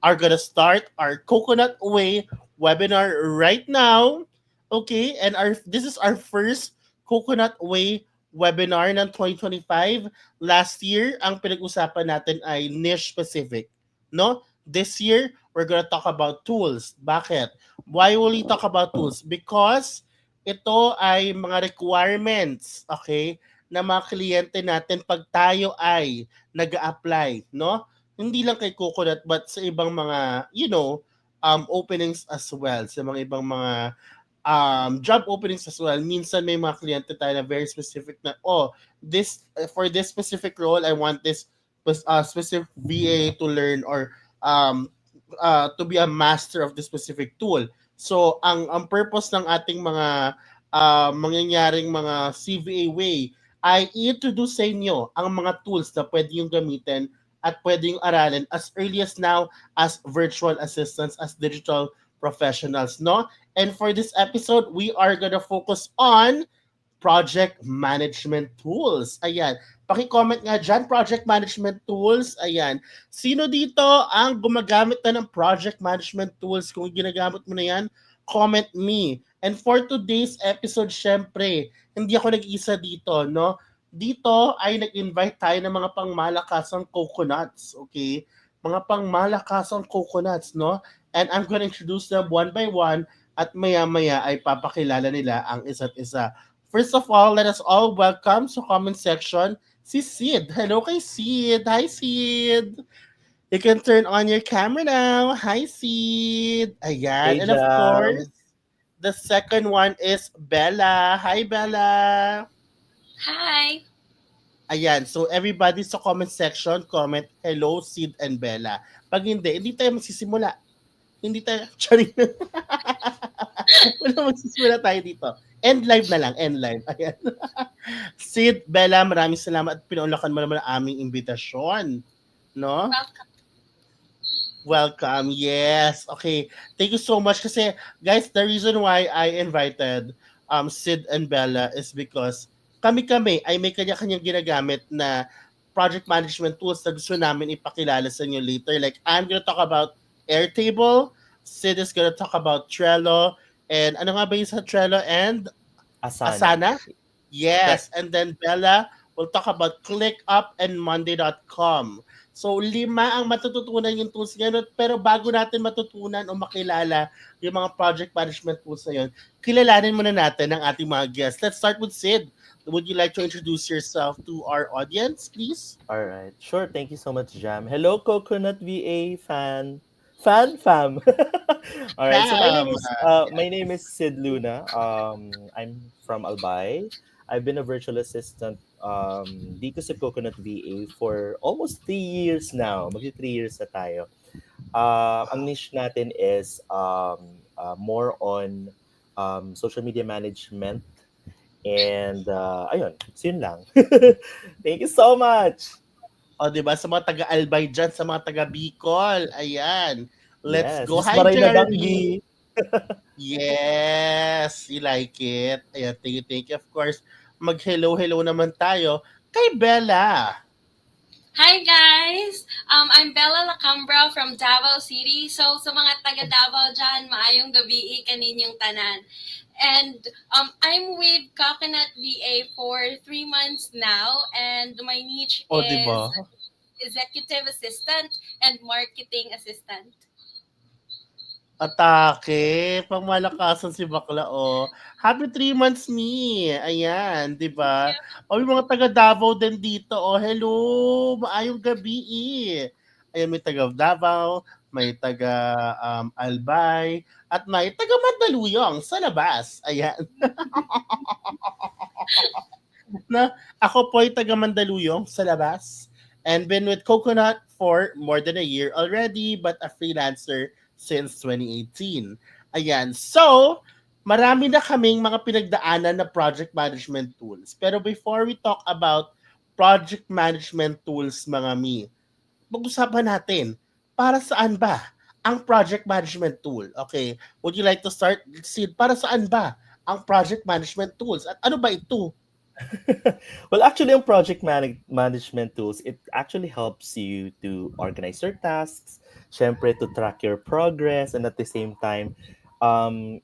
are gonna start our Coconut Way webinar right now. Okay, and this is our first Coconut Way webinar ng 2025. Last year, ang pinag-usapan natin ay niche specific. No? This year, we're gonna talk about tools. Bakit? Why will we talk about tools? Because ito ay mga requirements, okay, na mga kliyente natin pag tayo ay nag-a-apply, no? Hindi lang kay Coconut but sa ibang mga, openings as well, sa mga ibang mga job openings as well. Minsan may mga kliyente tayo na very specific na, this for this specific role, I want this specific VA to learn or um, to be a master of the specific tool. So, ang purpose ng ating mga mangyayaring mga CVA way ay i-introduce sa inyo ang mga tools na pwede yung gamitin at pwede yung aralin as early as now as virtual assistants, as digital professionals, no? And for this episode, we are gonna focus on project management tools. Ayan. Paki-comment nga dyan, project management tools. Ayan. Sino dito ang gumagamit na ng project management tools? Kung ginagamit mo na yan, comment me. And for today's episode, syempre, hindi ako nag-isa dito, no? Dito ay nag-invite tayo ng mga pangmalakasang coconuts, okay? Mga pangmalakasang coconuts, no? And I'm gonna introduce them one by one at maya-maya ay papakilala nila ang isa't isa. First of all, let us all welcome sa comment section si Sid. Hello kay Sid. Hi, Sid. You can turn on your camera now. Hi, Sid. Ayan. Hey, And of course, Jam. the second one is Bella. Hi, Bella. Hi. Ayan. So, everybody sa comment section, comment, hello, Sid and Bella. Pag hindi tayo magsisimula. Hindi tayo, charing. Wala magsisimula tayo dito. End live na lang, end live. Ayan. Sid, Bella, maraming salamat at pinaunlakan mo naman ang aming imbitasyon. No? Welcome. Welcome. Yes. Okay. Thank you so much kasi guys, the reason why I invited Sid and Bella is because kami-kami ay may kanya-kanyang ginagamit na project management tools na gusto namin ipakilala sa inyo later. Like, I'm gonna talk about Airtable, Sid is gonna talk about Trello, and ano nga ba yung sa Trello and Asana. Asana? Yes. And then Bella will talk about ClickUp and Monday.com. So, 5 ang matututunan yung tools ngayon. Pero bago natin matutunan o makilala yung mga project management tools na yun, kilalanin muna natin ang ating mga guests. Let's start with Sid. Would you like to introduce yourself to our audience, please? All right. Sure. Thank you so much, Jam. Hello, Coconut VA fan. Fam. All right. So Fam. my name is Sid Luna. I'm from Albay. I've been a virtual assistant dito sa Coconut VA for almost 3 years now. Magti 3 years na tayo. Ang niche natin is more on social media management. And ayun, so yun lang. Thank you so much. O, diba? Sa mga taga-Albay dyan, sa mga taga-Bicol. Ayan. Let's Yes, go. this Hi, Maray na Jerry. Danggi. Yes, you like it. Ayan, thank you. Of course, mag-hello naman tayo kay Bella. Hi guys! I'm Bella Lacambra from Davao City. So sa mga taga Davao dyan, maayong gabi kaninyong tanan. And I'm with Coconut VA for 3 months now, and my niche O, is diba? executive assistant and marketing assistant. Atake, pangmalakasan si bakla, oh. Happy 3 months ni. Ayan, di ba? O, yung mga taga Davao din dito, oh. Hello, maayong gabi, Ayan, may taga Davao, may taga Albay, at may taga Mandaluyong sa labas. Ayan. Na, ako po ay taga Mandaluyong sa labas and been with Coconut for more than a year already but a freelancer since 2018. Ayan. So, marami na kaming mga pinagdaanan na project management tools. Pero before we talk about project management tools, mga mi, pag-usapan natin, para saan ba ang project management tool? Okay, would you like to start, Sid? Para saan ba ang project management tools? At ano ba ito? Well, actually, on project management tools, it actually helps you to organize your tasks, syempre to track your progress, and at the same time,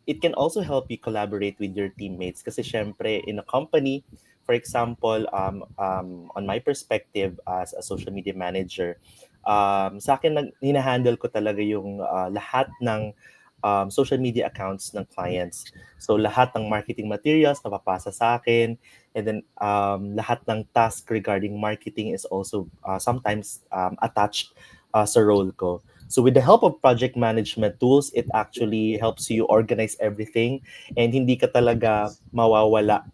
it can also help you collaborate with your teammates. Kasi syempre, in a company, for example, on my perspective as a social media manager, sa akin, hinahandle ko talaga yung lahat ng social media accounts ng clients. So, lahat ng marketing materials napapasa sa akin. And then lahat ng task regarding marketing is also sometimes attached sa role ko. So with the help of project management tools, it actually helps you organize everything and hindi ka talaga mawawala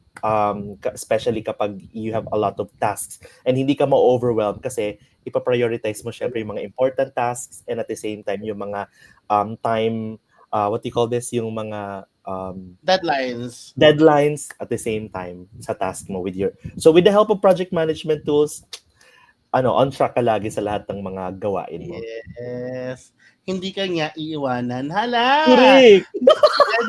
especially kapag you have a lot of tasks and hindi ka ma-overwhelm kasi ipa-prioritize mo syempre yung mga important tasks and at the same time yung mga time what do you call this yung mga Deadlines. deadlines at the same time sa task mo with your so with the help of project management tools on track ka lagi sa lahat ng mga gawain mo. Yes. Hindi ka niya iiwanan. Hala! Correct.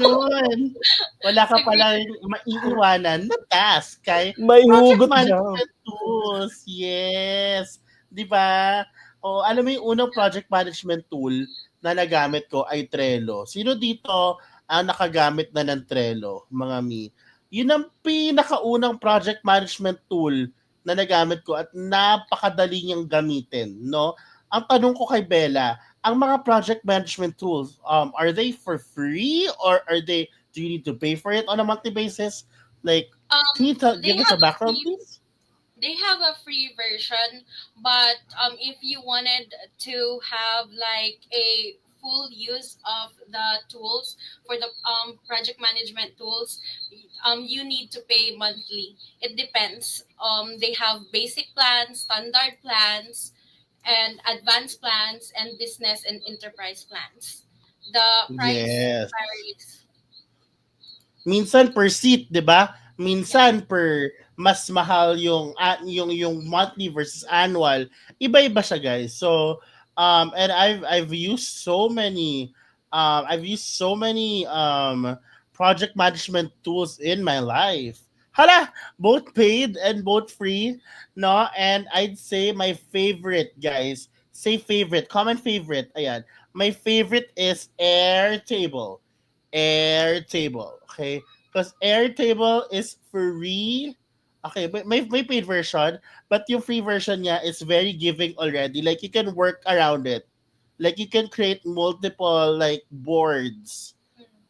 Ganun. Wala ka pala maiiwanan na task kay May project hugot niya. management tools. Yes. Di ba? O, alam mo yung unang project management tool na nagamit ko ay Trello. Sino dito ang nakagamit na ng Trello, mga mi? Yun ang pinakaunang project management tool na nagamit ko at napakadali niyang gamitin, no? Ang tanong ko kay Bella, ang mga project management tools, are they for free or do you need to pay for it on a monthly basis? Like, can you They give us a have a background, free please? they have a free version, but if you wanted to have like a full use of the tools for the project management tools, you need to pay monthly. It depends. They have basic plans, standard plans, and advanced plans, and business and enterprise plans. The price Yes. varies. Minsan per seat, 'di ba? Minsan per mas mahal yung monthly versus annual. Iba-iba siya, guys. So, and I've used so many project management tools in my life. Hala, both paid and both free, no? And I'd say my favorite, guys. Say favorite, common favorite. Ayan. My favorite is Airtable. Airtable. Okay? Because Airtable is free. Okay, but may paid version, but yung free version niya is very giving already. Like you can work around it. Like you can create multiple like boards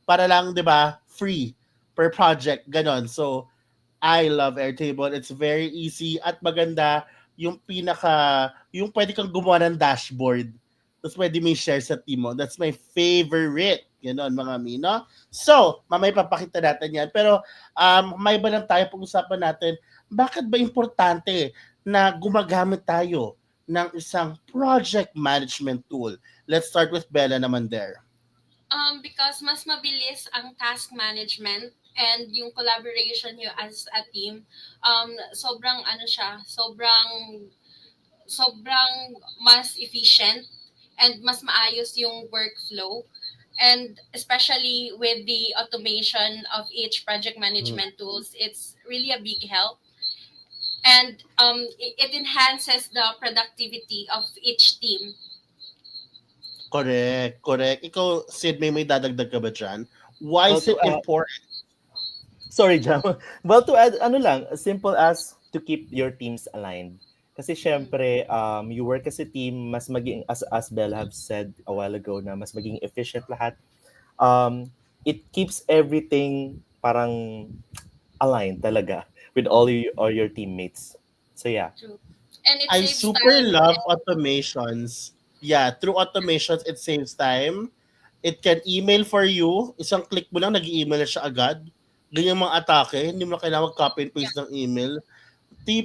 para lang, 'di ba? Free per project, ganon. So I love Airtable. It's very easy at maganda yung pwede kang gumawa ng dashboard. Tapos pwede may share sa team mo. That's my favorite. Ganon, mga Mino. So, mamay papakita natin yan. Pero, may ba lang tayo pag-usapan natin, bakit ba importante na gumagamit tayo ng isang project management tool? Let's start with Bella naman there. Because mas mabilis ang task management and yung collaboration nyo as a team, sobrang ano siya, sobrang mas efficient and mas maayos yung workflow. And especially with the automation of each project management tools, it's really a big help. And it enhances the productivity of each team. Correct, correct. Ikaw, Sid, may dadagdag ka ba dyan? Why Well, is it important? sorry, Jam. Well, to add, ano lang, as simple as to keep your teams aligned. Kasi syempre, you work as a team, mas maging, as Bella have said a while ago, na mas maging efficient lahat. It keeps everything parang aligned talaga with all your teammates. So yeah. True. And it I saves super time. love automations. Yeah, through automations, it saves time. It can email for you. Isang click mo lang, nag-email na siya agad. Ganyan mga atake. Hindi mo na kailangan copy and paste ng email.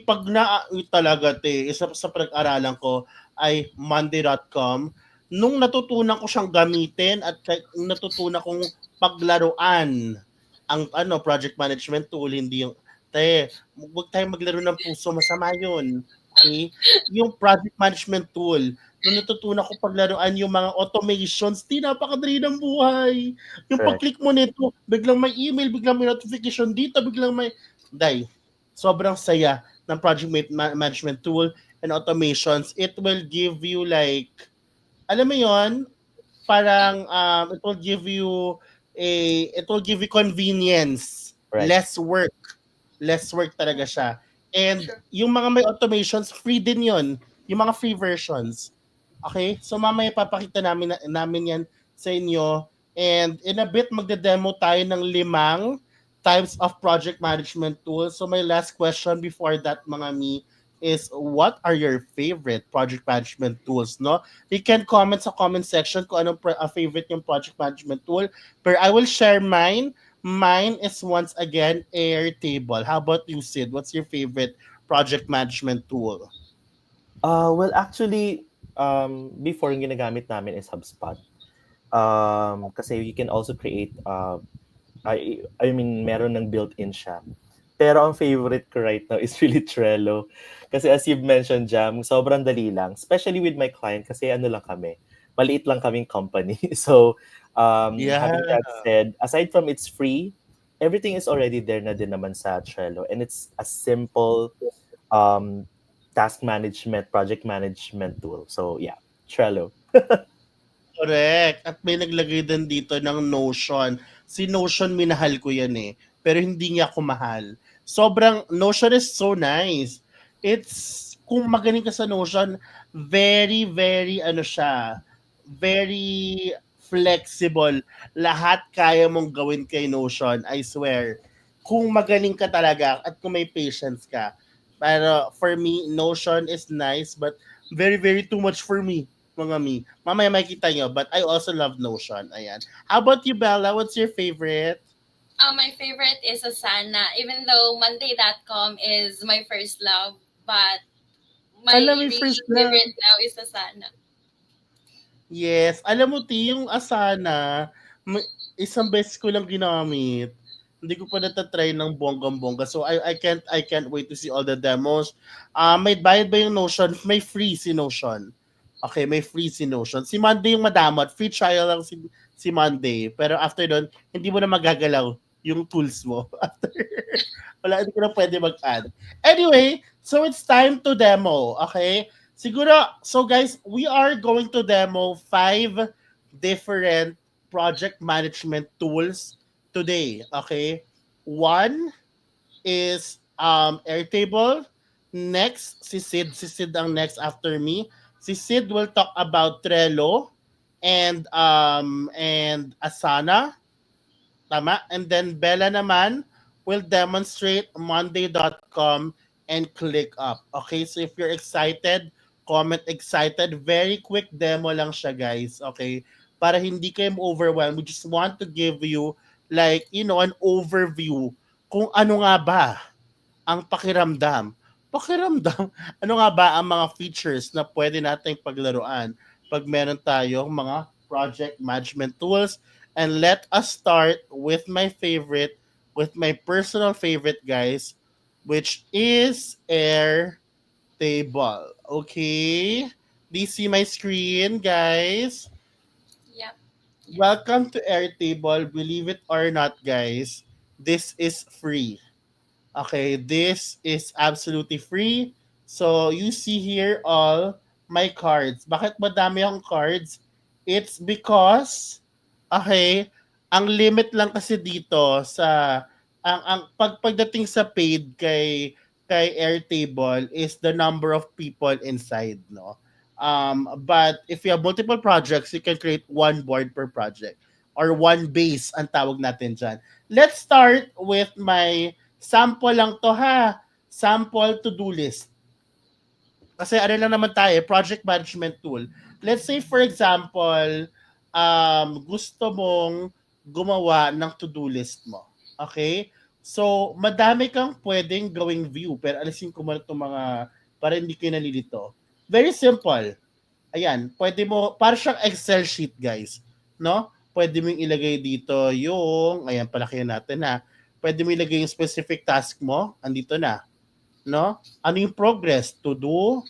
Pag na talaga, isa sa pinag-aralan ko ay monday.com. Nung natutunan ko siyang gamitin at natutunan kong paglaruan ang project management tool, hindi yung huwag tayong maglaro ng puso, masama yun. Okay? Yung project management tool, nung natutunan ko paglaruan yung mga automations, napakadali ng buhay. Yung Correct. pag-click mo nito, biglang may email, biglang may notification dito, biglang may... sobrang saya ng management tool and automations. It will give you like, alam mo yon, parang it will give you convenience, Right. less work talaga siya. And yung mga may automations, free din yon, yung mga free versions. Okay? So mamaya papakita namin yan sa inyo. And in a bit, magde-demo tayo ng 5 types of project management tools. So my last question before that, mga mi, is what are your favorite project management tools, no? You can comment sa comment section kung anong favorite yung project management tool. But I will share mine. Mine is once again Airtable. How about you, Sid? What's your favorite project management tool? Well, actually, before yung ginagamit namin is HubSpot. Kasi you can also create, I mean, meron ng built-in siya. Pero ang favorite ko right now is really Trello. Kasi as you've mentioned, Jam, sobrang dali lang. Especially with my client kasi ano lang kami, maliit lang kaming company. So, Yeah. having that said, aside from it's free, everything is already there na din naman sa Trello. And it's a simple um, task management, project management tool. So, yeah, Trello. Correct. At may naglagay din dito ng Notion. Si Notion, minahal ko yan eh. Pero hindi niya ako mahal. Sobrang, Notion is so nice. Kung magaling ka sa Notion, very, very, ano siya, very flexible. Lahat kaya mong gawin kay Notion, I swear. Kung magaling ka talaga at kung may patience ka. Pero for me, Notion is nice but very, very too much for me, mga mi. Mamaya makikita nyo, but I also love Notion. Ayan. How about you, Bella? What's your favorite? My favorite is Asana, even though Monday.com is my first love, but my Alam mo, really first love. favorite now is Asana. Yes. Alam mo, Ti, yung Asana, isang beses ko lang ginamit. Hindi ko pa natatry ng bonggang-bongga. So, I can't wait to see all the demos. May bayad ba yung Notion? May free si Notion. Okay, may free si Notion. Si Monday yung madamot. Free trial lang si Monday. Pero after doon, hindi mo na magagalaw yung tools mo. After, wala, hindi ko na pwede mag-add. Anyway, so it's time to demo. Okay? Siguro, so guys, we are going to demo 5 different project management tools today. Okay? One is Airtable. Next, si Sid. Si Sid ang next after me. Si Sid will talk about Trello and Asana. Tama? And then Bella naman will demonstrate monday.com and ClickUp. Okay? So if you're excited, comment excited. Very quick demo lang siya, guys. Okay? Para hindi kayo overwhelmed. We just want to give you like, an overview kung ano nga ba ang pakiramdam. Pakiramdam, ano nga ba ang mga features na pwede nating paglaruan pag meron tayong mga project management tools. And let us start with with my personal favorite, guys, which is Airtable. Okay? Do you see my screen, guys? Yep. Welcome to Airtable. Believe it or not, guys, this is free. Okay, this is absolutely free. So you see here all my cards. Bakit madami akong cards? It's because, okay, ang limit lang kasi dito sa pagdating sa paid kay Airtable is the number of people inside, no? But if you have multiple projects, you can create one board per project or one base ang tawag natin dyan. Let's start with my sample lang to, ha. Sample to-do list. Kasi ano lang naman tayo, project management tool. Let's say for example, gusto mong gumawa ng to-do list mo. Okay? So, madami kang pwedeng gawing view. Pero alisin ko muna itong mga para hindi kayo nalilito. Very simple. Ayan, pwede mo, para siyang Excel sheet, guys. No? Pwede mong ilagay dito yung, ayan, palakihan natin, ha. Pwede mo ilagay yung specific task mo, andito na. No? Ano yung progress? To do,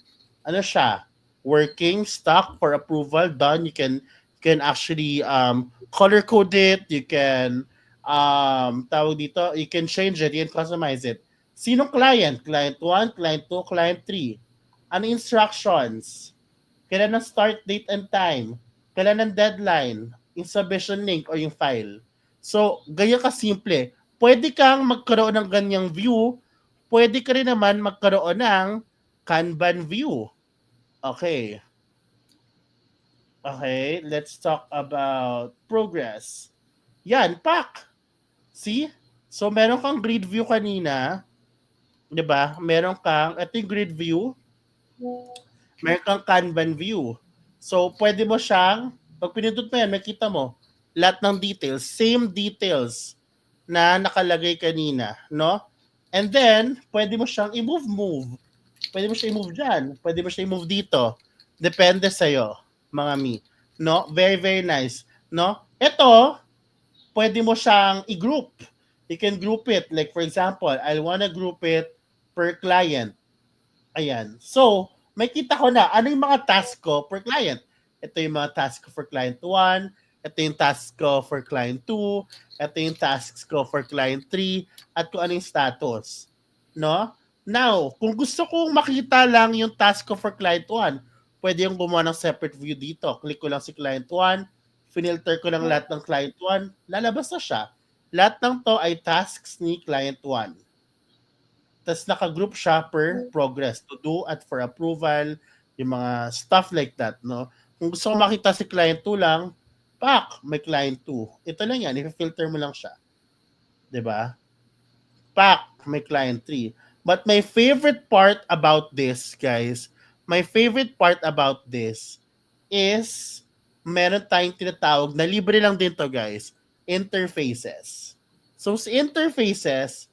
ano siya? Working, stock for approval, done. You can actually color code it, you can tawag dito, you can change it, you can customize it. Sinong client? Client 1, client 2, client 3. Ano instructions? Kailan ang start date and time? Kailan ang deadline? Yung submission link or yung file. So, ganyan kasimple. Pwede kang magkaroon ng ganyang view. Pwede ka rin naman magkaroon ng Kanban view. Okay. Okay, let's talk about progress. Yan, pak. See? So, meron kang grid view kanina. 'Di ba? Meron kang, ito yung grid view. Meron kang Kanban view. So, pwede mo siyang, pag pinindot mo yan, makita mo, lahat ng details, same details na nakalagay kanina, no? And then, pwede mo siyang i-move. Pwede mo siya i-move dyan. Pwede mo siya i-move dito. Depende sa'yo, mga mi. No? Very, very nice. No? Ito, pwede mo siyang i-group. You can group it. Like, for example, I wanna group it per client. Ayan. So, may kita ko na ano yung mga task ko per client. Ito yung mga task ko for client 1, ito yung task ko for client 2, ito yung tasks ko for client 3, at kung ano yung status. No? Now, kung gusto kong makita lang yung task ko for client 1, pwede yung gumawa ng separate view dito. Click ko lang si client 1, finilter ko lang lahat ng client 1, lalabas na siya. Lahat ng to ay tasks ni client 1. Tapos naka-group siya per progress, to do at for approval, yung mga stuff like that, no? Kung gusto ko makita si client 2 lang, pak, may client 2. Ito lang yan, i-filter mo lang siya. 'Di ba? Pak, may client 3. But my favorite part about this, guys, my favorite part about this is meron tayong tinatawag na libre lang din to, guys, interfaces. So, sa interfaces,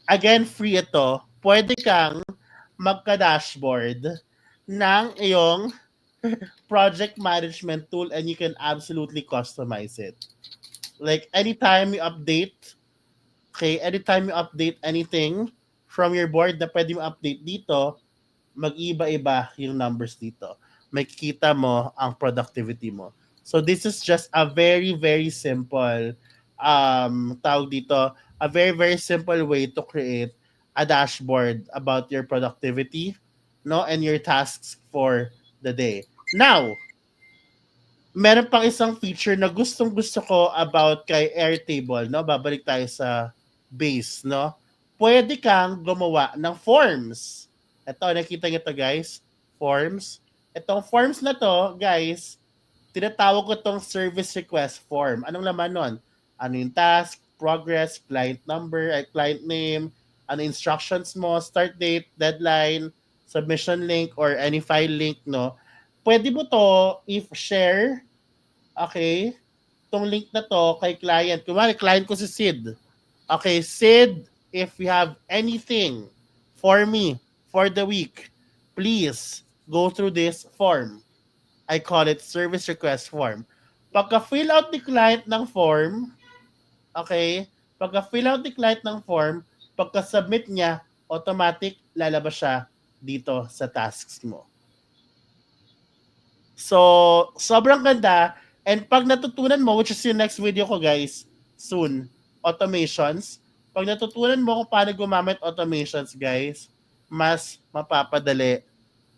again, free ito. Pwede kang magka-dashboard ng iyong project management tool and you can absolutely customize it. Like, anytime you update, anytime you update anything from your board na pwede mo update dito, mag-iba-iba yung numbers dito. Makikita mo ang productivity mo. So, this is just a very, very simple tawag dito, a very, very simple way to create a dashboard about your productivity, no, and your tasks for the day. Now, meron pang isang feature na gustong-gusto ko about kay Airtable, no? Babalik tayo sa base, no? Pwede kang gumawa ng forms. Ito, nakita niyo to, guys? Forms. Itong forms na to, guys, tinatawag ko itong service request form. Anong laman nun? Ano yung task, progress, client number, client name, ano instructions mo, start date, deadline, submission link, or any file link, no? Pwede mo to if share, okay, itong link na to kay client. Kumari, client ko si Sid. Okay, Sid, if you have anything for me for the week, please go through this form. I call it service request form. Pagka-fill out ni client ng form, okay, pagka-fill out ni client ng form, pagka-submit niya, automatic lalabas siya dito sa tasks mo. So, sobrang ganda. And pag natutunan mo, which is yung next video ko, guys, soon, automations. Pag natutunan mo kung paano gumamit automations, guys, mas mapapadali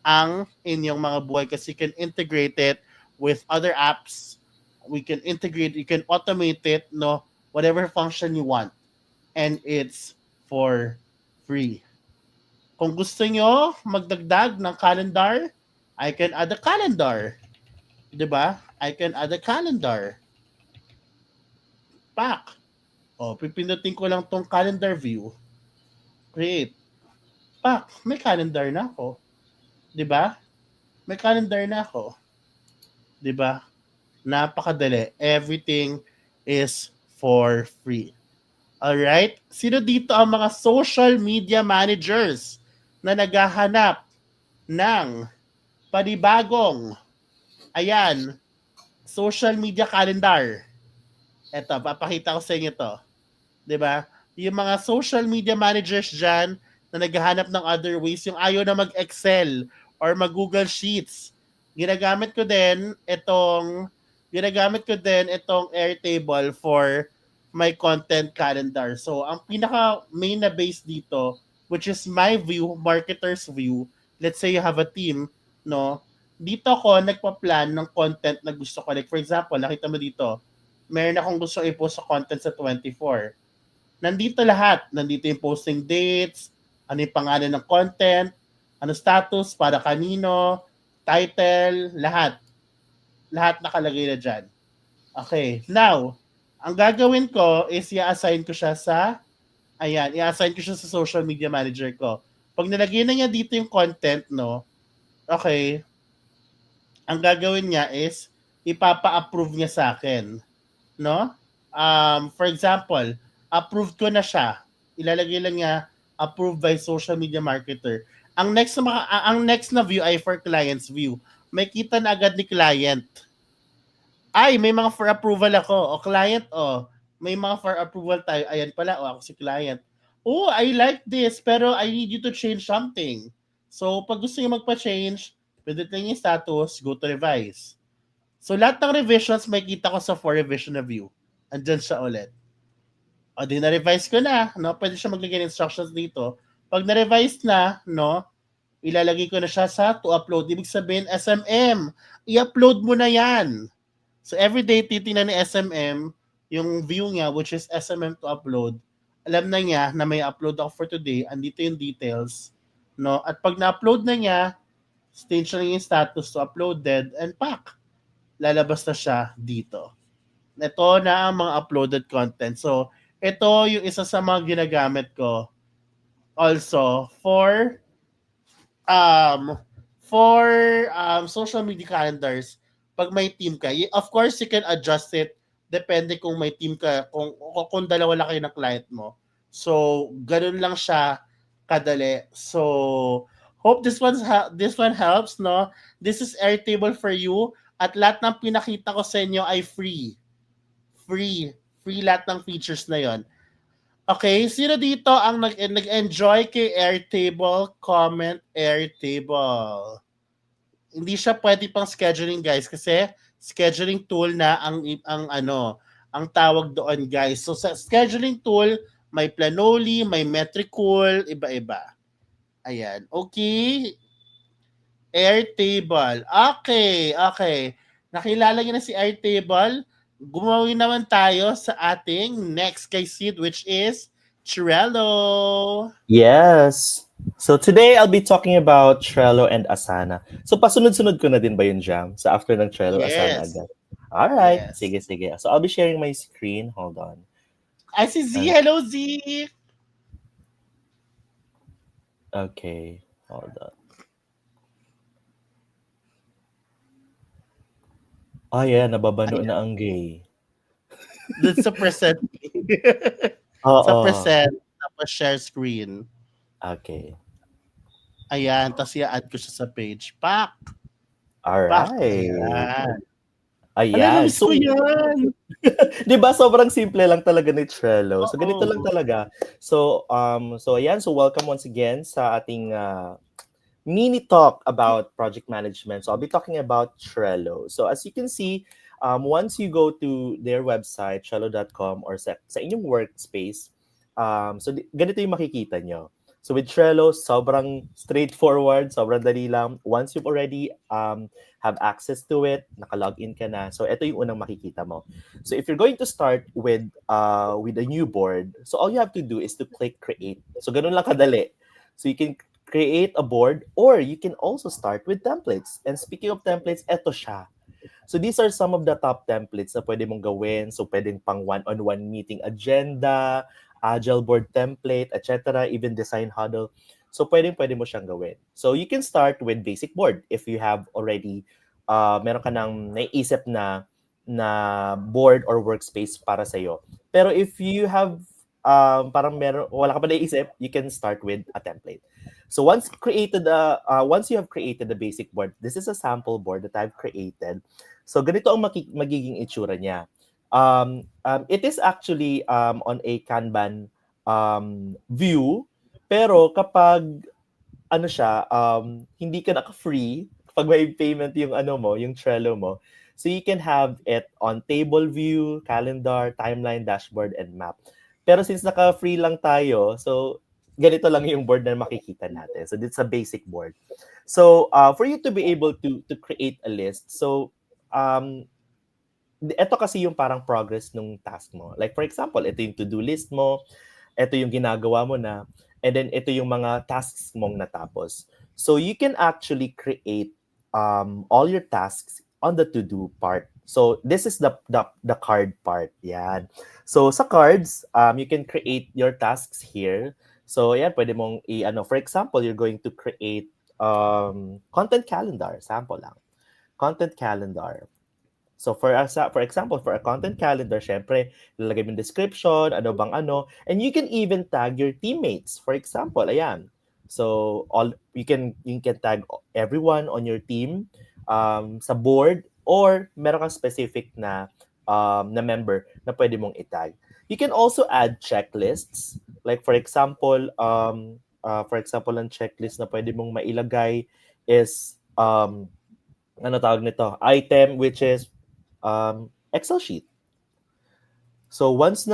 ang inyong mga buhay kasi you can integrate it with other apps. We can integrate, you can automate it, no, whatever function you want. And it's for free. Kung gusto nyo magdagdag ng calendar, I can add a calendar. Diba? I can add a calendar. Pak. O, pipindutin ko lang tong calendar view. Create. Pak, may calendar na ako. Diba? May calendar na ako. Diba? Napakadali. Everything is for free. Alright? Sino dito ang mga social media managers na naghahanap ng panibagong, ayan, social media calendar? Eto, papakita ko sa inyo to. Diba? Yung mga social media managers dyan na naghahanap ng other ways, yung ayaw na mag-Excel or mag-Google Sheets, ginagamit ko din itong Airtable for my content calendar. So, ang pinaka main na base dito, which is my view, marketer's view, let's say you have a team, no? Dito ako nagpa-plan ng content na gusto ko. Like for example, nakita mo dito, meron akong gusto i-post sa content sa 24. Nandito lahat. Nandito yung posting dates, ano yung pangalan ng content, ano status, para kanino, title, lahat. Lahat nakalagay na dyan. Okay. Now, ang gagawin ko is i-assign ko siya sa, ayan, i-assign ko siya sa social media manager ko. Pag nilagay na niya dito yung content, no, okay, ang gagawin niya is, ipapa-approve niya sa akin. No? For example, approved ko na siya. Ilalagay lang niya, approved by social media marketer. Ang next na view ay for client's view. May kita na agad ni client. Ay, may mga for approval ako. O client, may mga for approval tayo. Ayan pala, ako si client. Oh, I like this, pero I need you to change something. So, pag gusto niyo magpa-change, pwede lang yung status, go to revise. So, lahat ng revisions, may kita ko sa for revision na view. Andyan siya ulit. O, di na-revise ko na, no? Pwede siya maglagay ng instructions dito. Pag na-revise na, no, ilalagay ko na siya sa to upload. Ibig sabihin, SMM, i-upload mo na yan. So, everyday titingnan ni SMM yung view niya, which is SMM to upload. Alam na niya na may upload ako for today. Andito yung details. No? At pag na-upload na niya, stage na yung status to uploaded and pack. Lalabas na siya dito. Ito na ang mga uploaded content. So, ito yung isa sa mga ginagamit ko also um, for social media calendars. Pag may team ka, of course, you can adjust it depende kung may team ka, kung dalawa lang kayo ng client mo. So, ganun lang siya kadali. So, hope this one helps, no? This is Airtable for you at lahat ng pinakita ko sa inyo ay free. Free. Free lahat ng features na yon. Okay, sino dito ang nag-enjoy kay Airtable? Comment Airtable. Hindi siya pwede pang scheduling, guys, kasi scheduling tool na ang tawag doon, guys. So sa scheduling tool, may Planoly, may Metricool, iba-iba. Ayan. Okay. Airtable. Okay. Nakilala niyo na si Airtable. Gumawin naman tayo sa ating next kay Sid, which is Trello. Yes. So today I'll be talking about Trello and Asana. So pasunod-sunod ko na din ba yung Jam? So after ng Trello, Asana Yes. agad. Alright. Yes. Sige. So I'll be sharing my screen. Hold on. Ay, si Z. Hello, Z. Okay. Hold on. Yeah. Nababano Ayan. na ang gay. Doon sa present. Sa present. Tapos share screen. Okay. Ayan. Tapos i-add ko siya sa page. Pak. Alright. Ayan. Namiss ko yan. Diba sobrang simple lang talaga ni Trello. So ganito lang talaga. So ayan, so welcome once again sa ating mini talk about project management. So I'll be talking about Trello. So as you can see, once you go to their website trello.com or sa inyong workspace, so ganito yung makikita nyo. So with Trello, sobrang straightforward, sobrang dali lang. Once you've already have access to it, naka-login ka na. So ito yung unang makikita mo. So if you're going to start with a new board, so all you have to do is to click create. So ganun lang kadali. So you can create a board or you can also start with templates. And speaking of templates, eto siya. So these are some of the top templates na pwede mong gawin. So pwedeng pang one-on-one meeting agenda, agile board template, etc., even design huddle. So pwede mo siyang gawin. So you can start with basic board if you have already meron ka nang naiisip na board or workspace para sa iyo. Pero if you have wala ka pa naiisip, you can start with a template. So once you have created the basic board, this is a sample board that I've created. So ganito ang magiging itsura niya. It is actually on a Kanban view, pero kapag hindi ka naka-free, kapag may payment yung yung Trello mo, So you can have it on table view, calendar, timeline, dashboard, and map. Pero since naka-free lang tayo, so ganito lang yung board na makikita natin. So it's a basic board. So for you to be able to create a list, so um, ito kasi yung parang progress nung task mo. Like for example, ito yung to-do list mo, ito yung ginagawa mo na, and then ito yung mga tasks mong natapos. So you can actually create all your tasks on the to-do part. So this is the card part. Yan. So sa cards, you can create your tasks here. So yan, pwede mong for example, you're going to create content calendar, sample lang. Content calendar. So for example, for a content calendar, syempre, lalagay mo yung description, ano bang ano, and you can even tag your teammates. For example, ayan. So you can tag everyone on your team sa board, or meron kang specific na member na pwede mong itag. You can also add checklists. Like for example, ang checklist na pwede mong mailagay is ano tawag nito? Item, which is Excel sheet. So once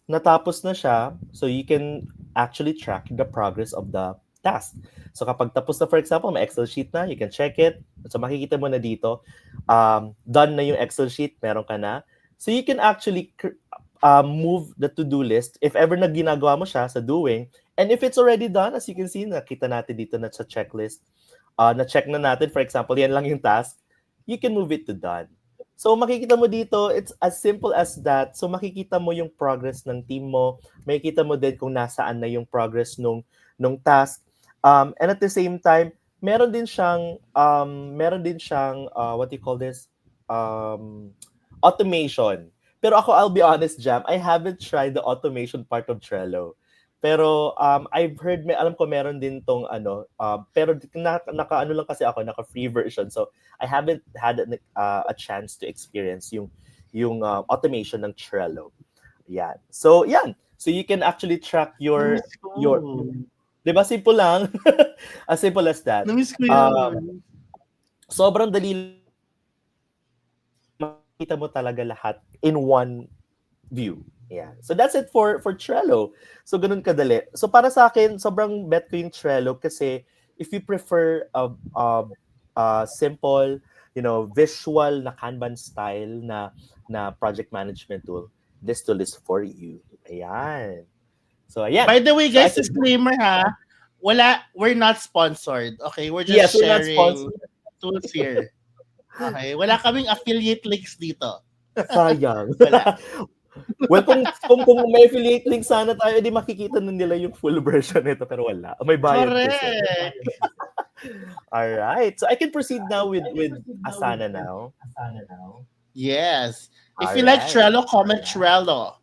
natapos na siya, so you can actually track the progress of the task. So kapag tapos na, for example, may Excel sheet na, you can check it. So makikita mo na dito, done na yung Excel sheet, meron ka na. So you can actually move the to-do list if ever na ginagawa mo siya sa doing. And if it's already done, as you can see, nakita natin dito na sa checklist, na-check na natin, for example, yan lang yung task, you can move it to done. So makikita mo dito, it's as simple as that. So makikita mo yung progress ng team mo, makikita mo din kung nasaan na yung progress nung task. And at the same time, meron din siyang what do you call this? Automation. Pero ako, I'll be honest, Jam, I haven't tried the automation part of Trello. Pero I've heard, alam ko meron din tong pero naka lang kasi ako, naka free version. So I haven't had a chance to experience yung automation ng Trello. Yan. So yan. So you can actually track your 'di ba, simple lang. As simple as that. Namiss ko yun. Sobrang dali, makita mo talaga lahat in one view. Yeah. So that's it for Trello. So ganun kadali. So para sa akin, sobrang bet ko yung Trello kasi if you prefer simple, visual na Kanban style na project management tool, this tool is for you. Ayan. So ayan. By the way, guys, So, disclaimer ha. We're not sponsored. Okay, we're just yes, we're not sharing sponsored. tools here. Okay, wala kaming affiliate links dito. Sayang. Wala. Well, kung may affiliate link sana tayo, edi makikita na nila yung full version nito, pero wala. May bayad kasi. Correct. Alright. So I can proceed now with Asana now. Yes. If you like Alright. Trello, comment Trello.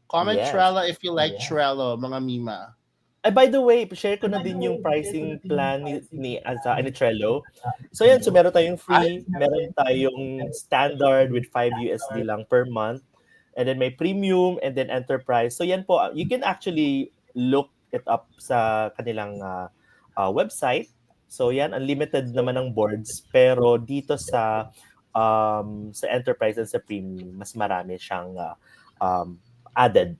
Comment Yes. Trello if you like Trello, mga Mima. By the way, share ko na din yung pricing plan ni Trello. So yan, so meron tayong free, meron tayong standard with 5 USD lang per month. And then may premium and then enterprise. So yan po, you can actually look it up sa kanilang website. So yan, unlimited naman ang boards. Pero dito sa enterprise and sa premium, mas marami siyang added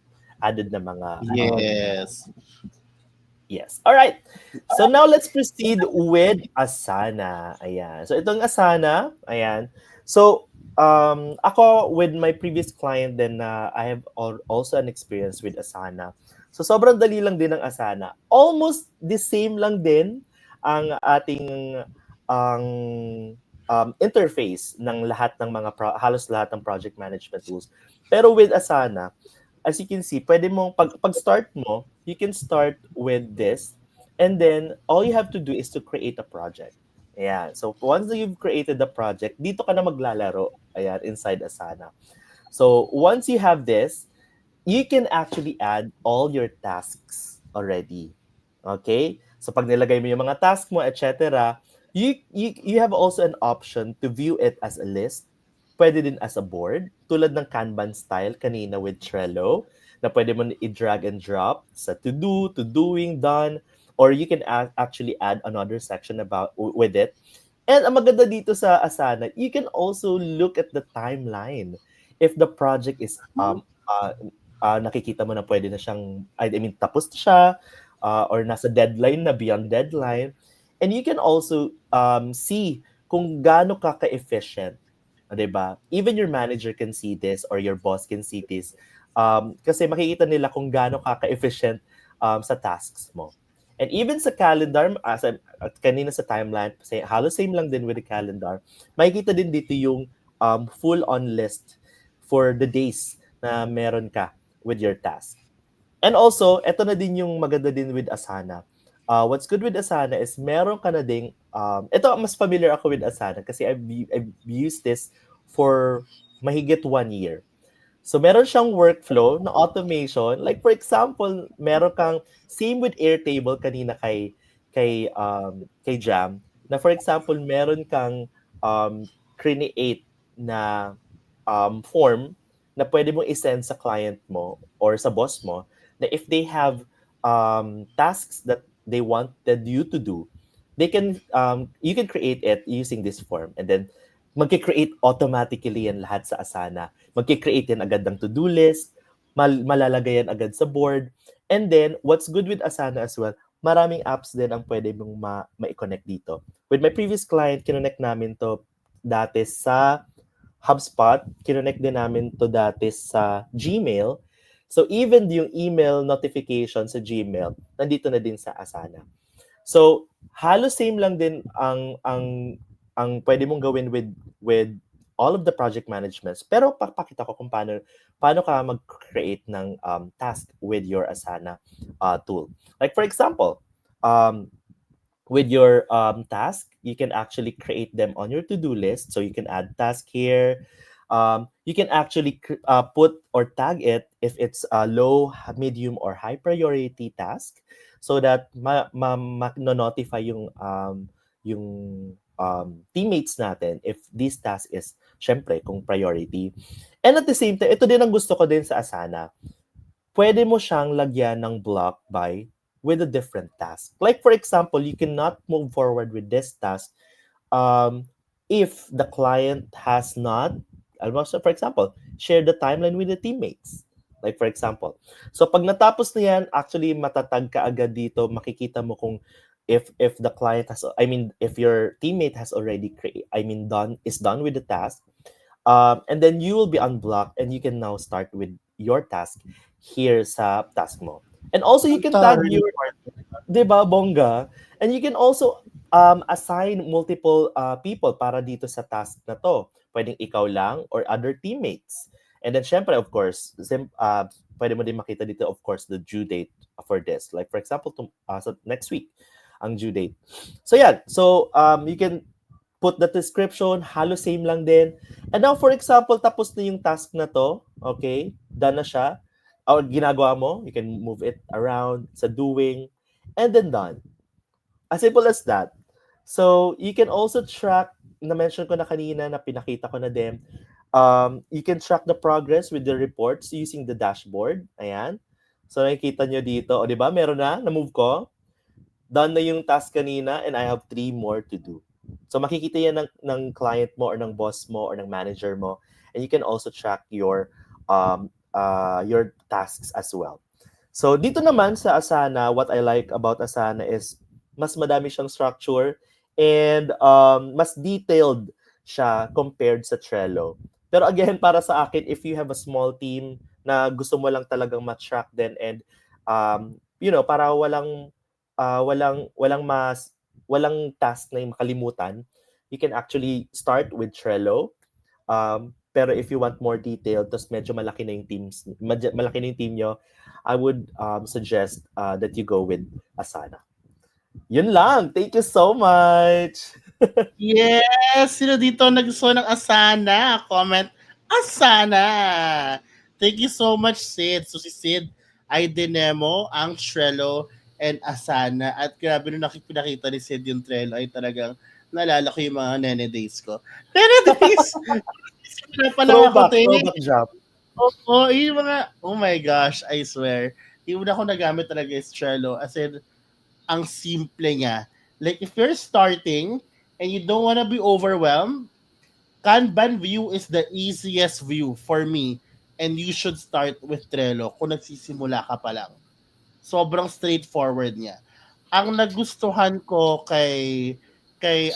na mga Yes. yes. All right. So now let's proceed with Asana. Ayan. So itong Asana, ayan. So ako with my previous client then I have also an experience with Asana. So sobrang dali lang din ng Asana. Almost the same lang din ang ating interface ng lahat ng mga halos lahat ng project management tools. Pero with Asana, as you can see, pwede mong pag-start mo, you can start with this, and then all you have to do is to create a project. Ayan. So once you've created the project, dito ka na maglalaro. Ayan, inside Asana. So once you have this, you can actually add all your tasks already. Okay? So pag nilagay mo yung mga task mo, etc., you have also an option to view it as a list. Pwede din as a board, tulad ng Kanban style kanina with Trello, na pwede mo i-drag and drop sa to-do, to doing, done, or you can actually add another section with it. And ang maganda dito sa Asana, you can also look at the timeline. If the project is nakikita mo na pwede na siyang, I mean, tapos na siya, or nasa deadline na, beyond deadline. And you can also see kung gaano ka ka-efficient. 'Di ba? Even your manager can see this or your boss can see this. Kasi makikita nila kung gaano ka ka-efficient sa tasks mo. And even sa calendar, kanina sa timeline, halos same lang din with the calendar, makikita din dito yung full-on list for the days na meron ka with your task. And also, eto na din yung maganda din with Asana. What's good with Asana is meron ka na ding, ito, mas familiar ako with Asana kasi I've used this for mahigit 1 year. So meron siyang workflow na automation. Like for example, meron kang same with Airtable kanina kay Jam. Na for example, meron kang create na form na pwede mong i-send sa client mo or sa boss mo na if they have tasks that they wanted you to do, they can you can create it using this form, and then magki-create automatically yan lahat sa Asana. Magki-create yan agad ng to-do list, malalagay yan agad sa board. And then, what's good with Asana as well, maraming apps din ang pwede mong ma-connect dito. With my previous client, kinonect namin to dati sa HubSpot, kinonect din namin to dati sa Gmail. So, even yung email notification sa Gmail, nandito na din sa Asana. So, halos same lang din ang pwede mong gawin with all of the project managements. Pero papakita ko kung paano ka mag-create ng task with your Asana tool. Like for example, with your task, you can actually create them on your to-do list. So you can add task here. You can actually put or tag it if it's a low, medium, or high priority task so that ma-notify yung teammates natin if this task is, syempre, kung priority. And at the same time, ito din ang gusto ko din sa Asana. Pwede mo siyang lagyan ng block by with a different task. Like for example, you cannot move forward with this task if the client has not, for example, share the timeline with the teammates. Like for example. So pag natapos na yan, actually matatag ka agad dito, makikita mo kung if the client has, I mean, if your teammate has already is done with the task, and then you will be unblocked and you can now start with your task here sa task mo. And also you can tag your, diba, bongga? And you can also assign multiple people para dito sa task na to. Pwedeng ikaw lang or other teammates. And then syempre, of course, pwede mo din makita dito, of course, the due date for this. Like for example, so next week, ang due date. So yeah, so you can put the description, halos same lang din. And now for example, tapos na yung task na to, okay, done na siya, or ginagawa mo, you can move it around sa doing, and then done. As simple as that. So you can also track, na-mention ko na kanina, na pinakita ko na din, you can track the progress with the reports using the dashboard. Ayan. So nakikita nyo dito, o diba, meron na, na-move ko, done na yung task kanina and I have 3 more to do. So makikita yan ng client mo or ng boss mo or ng manager mo, and you can also track your tasks as well. So dito naman sa Asana, what I like about Asana is mas madami siyang structure and mas detailed siya compared sa Trello. Pero again, para sa akin, if you have a small team na gusto mo lang talagang ma-track din and para walang task na makalimutan, you can actually start with Trello. Pero if you want more detail, tapos medyo malaki na yung team nyo, I would suggest that you go with Asana. Yun lang. Thank you so much. Yes! Sino dito nagsuo ng Asana? Comment, Asana! Thank you so much, Sid. So si Sid ay dinemo ang Trello and Asana. At grabe nung pinakita ni Sid yung Trello ay talagang naalala ko yung mga nene days ko. Nene days! Throwback job. Oo, yung mga, oh my gosh, I swear. Yung una ko nagamit talaga is Trello. As in, ang simple niya. Like, if you're starting and you don't want to be overwhelmed, Kanban view is the easiest view for me. And you should start with Trello kung nagsisimula ka pa lang. Sobrang straightforward niya. Ang nagustuhan ko kay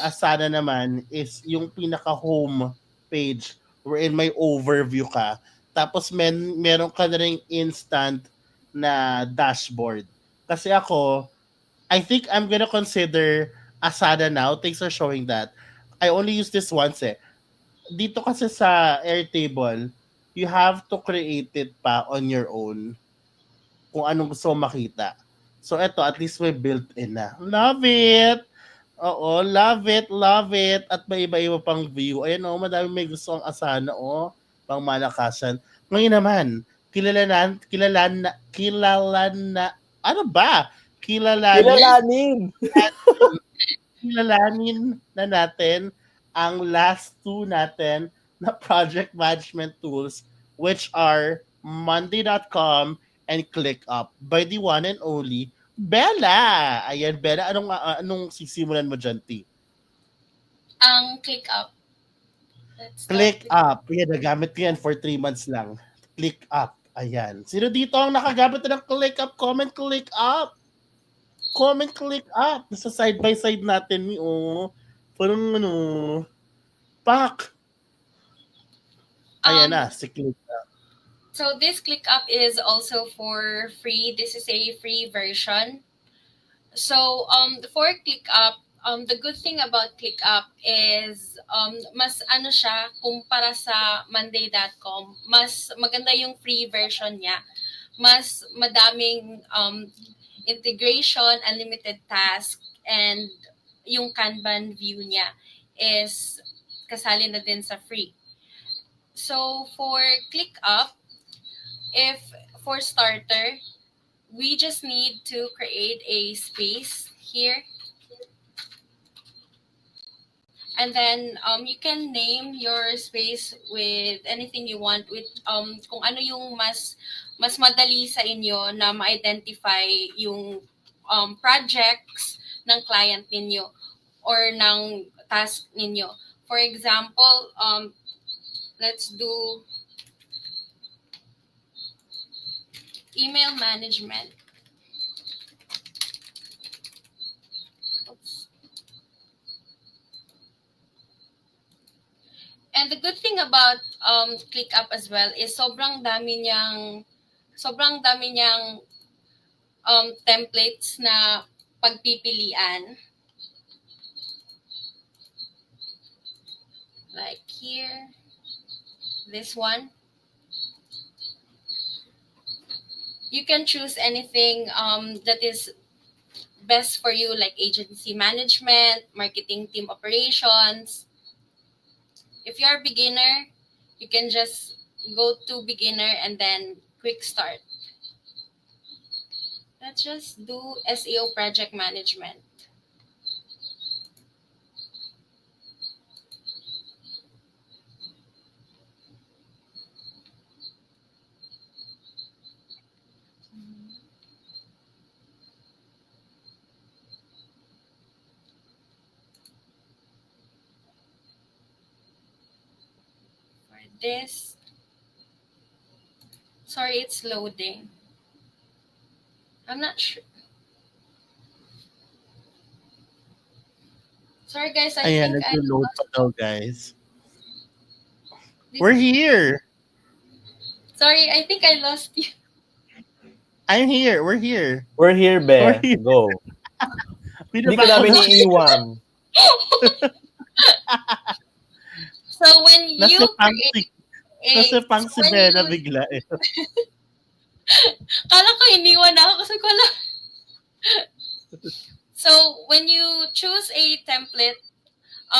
Asana naman is yung pinaka home page wherein may overview ka. Tapos meron ka na ring instant na dashboard. Kasi ako, I think I'm gonna consider Asana now. Thanks for showing that. I only use this once eh. Dito kasi sa Airtable, you have to create it pa on your own kung anong gusto mo makita. So eto, at least may built-in na. Love it! Oo, love it, love it. At may iba-iba pang view. Ayan o, madami may gusto ang Asana o. Pang malakasan. Ngayon naman, ano ba? Kilalanin! Kilalanin na natin ang last two natin na project management tools, which are Monday.com and ClickUp by the one and only Bella. Ayan, Bella, anong sisimulan mo dyan, T? Ang ClickUp. Let's start with ClickUp. Ayan, nagamit ko yan for 3 months lang. ClickUp. Ayan. Sino dito ang nakagamit na ng ClickUp? Comment ClickUp. Comment ClickUp. Sa side by side natin ni parang pak. Ayan na, si ClickUp. So this ClickUp is also for free. This is a free version. So for ClickUp, the good thing about ClickUp is mas ano siya kumpara sa Monday.com, mas maganda yung free version niya. Mas madaming integration, unlimited task, and yung Kanban view niya is kasali na din sa free. So for ClickUp, if for starter, we just need to create a space here. And then you can name your space with anything you want, with kung ano yung mas madali sa inyo na ma-identify yung projects ng client ninyo or ng task ninyo. For example, let's do email management. Oops. And the good thing about ClickUp as well is sobrang dami niyang templates na pagpipilian. Like here, this one. You can choose anything that is best for you, like agency management, marketing team operations. If you're a beginner, you can just go to beginner and then quick start. Let's just do SEO project management. This. Sorry, it's loading. I'm not sure. Sorry guys, I Ayan, think I nag-load lost. pa daw, guys. We're here. Sorry, I think I lost you. I'm here. We're here. We're here, We're Be. here. Go. Hindi ka namin iiwan. So when you create Nasa pang si when Bella you- bigla eh. Kala ko iniwan ako kasi ko lang. So when you choose a template,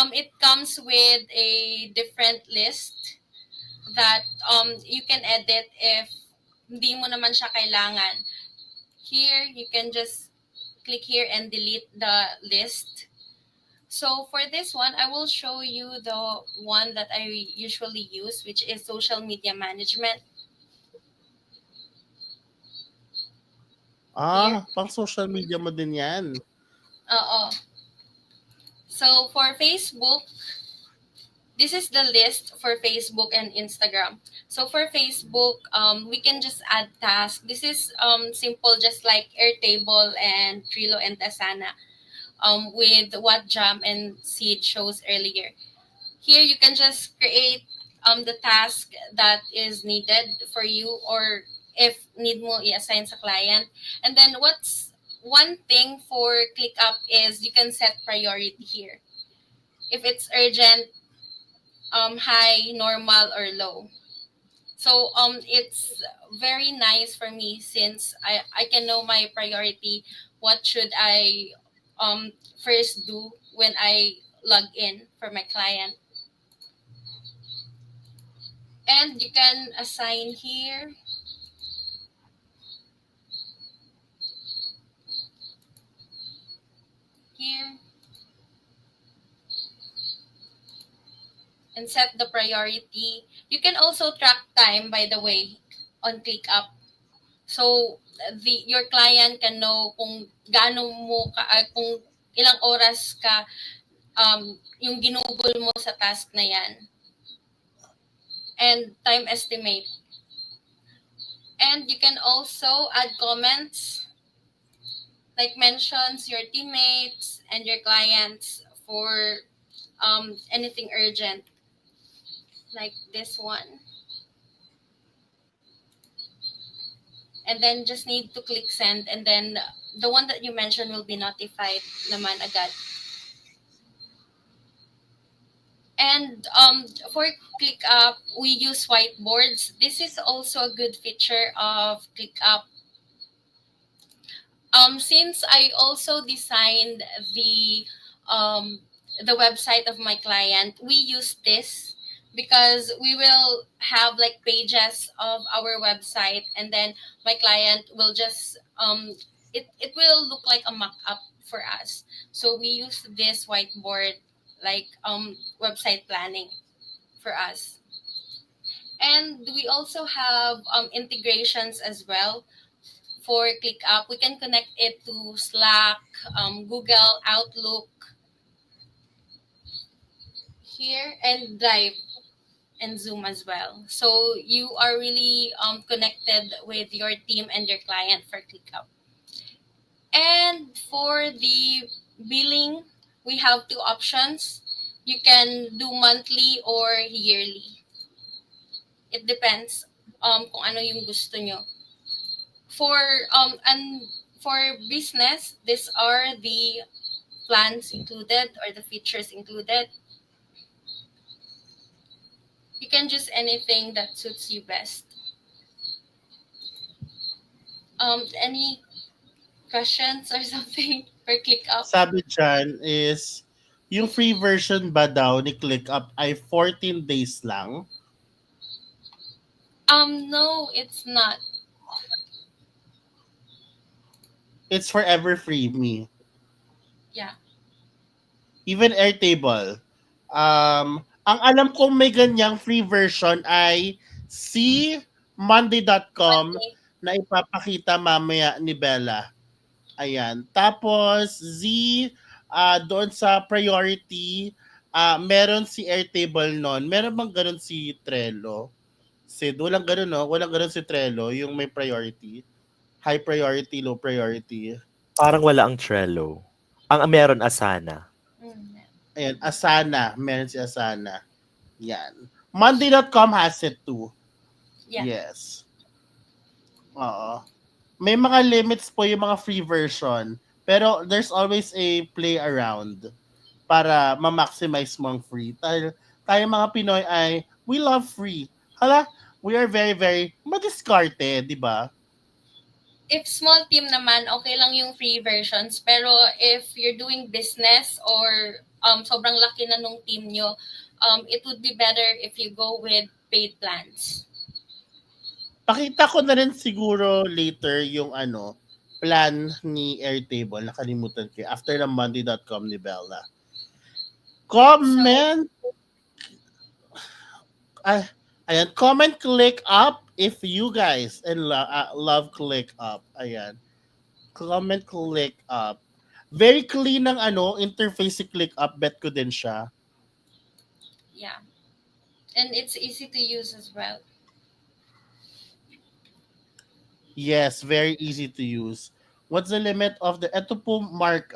it comes with a different list that you can edit if hindi mo naman siya kailangan. Here, you can just click here and delete the list. So for this one, I will show you the one that I usually use, which is social media management. Pang social media mo din yan. Oo. So for Facebook, this is the list for Facebook and Instagram. So for Facebook, we can just add tasks. This is simple, just like Airtable and Trello and Asana, with what Jam and Seed shows earlier. Here you can just create the task that is needed for you, or if need mo i-assign sa client. And then what's one thing for ClickUp is you can set priority here. If it's urgent, high, normal, or low. So it's very nice for me since I can know my priority. What should I first do when I log in for my client? And you can assign here, and set the priority. You can also track time, by the way, on ClickUp. So your client can know kung gaano mo ka, kung ilang oras ka yung ginugol mo sa task na yan, and time estimate. And you can also add comments, like mentions your teammates and your clients for anything urgent, like this one. And then just need to click send, and then the one that you mentioned will be notified naman agad. And for ClickUp, we use whiteboards. This is also a good feature of ClickUp. Since I also designed um, the website of my client, we use this because we will have like pages of our website, and then my client will just it will look like a mock-up for us. So we use this whiteboard like website planning for us. And we also have integrations as well for ClickUp. We can connect it to Slack, Google Outlook here, and Drive and Zoom as well. So you are really connected with your team and your client for ClickUp. And for the billing, we have two options. You can do monthly or yearly. It depends kung ano yung gusto nyo. And for business, these are the plans included or the features included. You can choose anything that suits you best. Any questions or something for ClickUp? Sabi dyan is, yung free version ba daw ni ClickUp ay 14 days lang? No, it's not. It's forever free, me. Yeah. Even Airtable. Ang alam kong may ganyang free version ay si Monday.com Okay. na ipapakita mamaya ni Bella. Ayan. Tapos, doon sa priority, meron si Airtable nun. Meron bang ganun si Trello? Sid, walang ganun, no? Walang ganun si Trello, yung may priority. High priority, low priority. Parang wala ang Trello. Ang meron Asana. Mm. Ayan, Asana. Meron si Asana. Yan. Monday.com has it too. Yeah. Yes. Oo. May mga limits po yung mga free version. Pero there's always a play around para ma-maximize mo ang free. Tayo mga Pinoy ay, we love free. Hala, we are very, very madiskarte, di ba? If small team naman, okay lang yung free versions. Pero if you're doing business or sobrang laki na nung team nyo, it would be better if you go with paid plans. Pakita ko na rin siguro later yung plan ni Airtable. Nakalimutan ko. After ng Monday.com ni Bella. Comment. Ayan. Comment click up if you guys love click up. Ayan. Comment click up. Very clean ng interface si ClickUp. Bet ko din siya. Yeah. And it's easy to use as well. Yes, very easy to use. What's the limit of the... Ito po, Mark,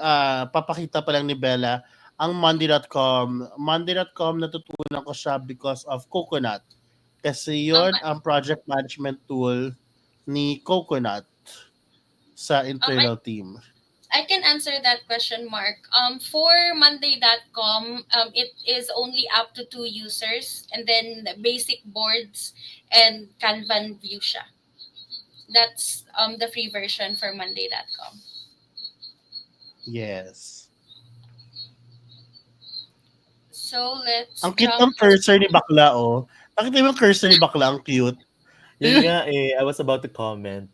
papakita pa lang ni Bella, ang Monday.com. Monday.com, natutunan ko siya because of Coconut. Kasi Um, yon ang project management tool ni Coconut sa internal team. I can answer that question, Mark. For Monday.com, it is only up to 2 users, and then the basic boards and Kanban view siya. That's the free version for Monday.com. Yes. So let's Ang cute jump. ng cursor ni Bakla, oh. Nakita mo yung cursor ni Bakla, ang cute. Yun nga I was about to comment.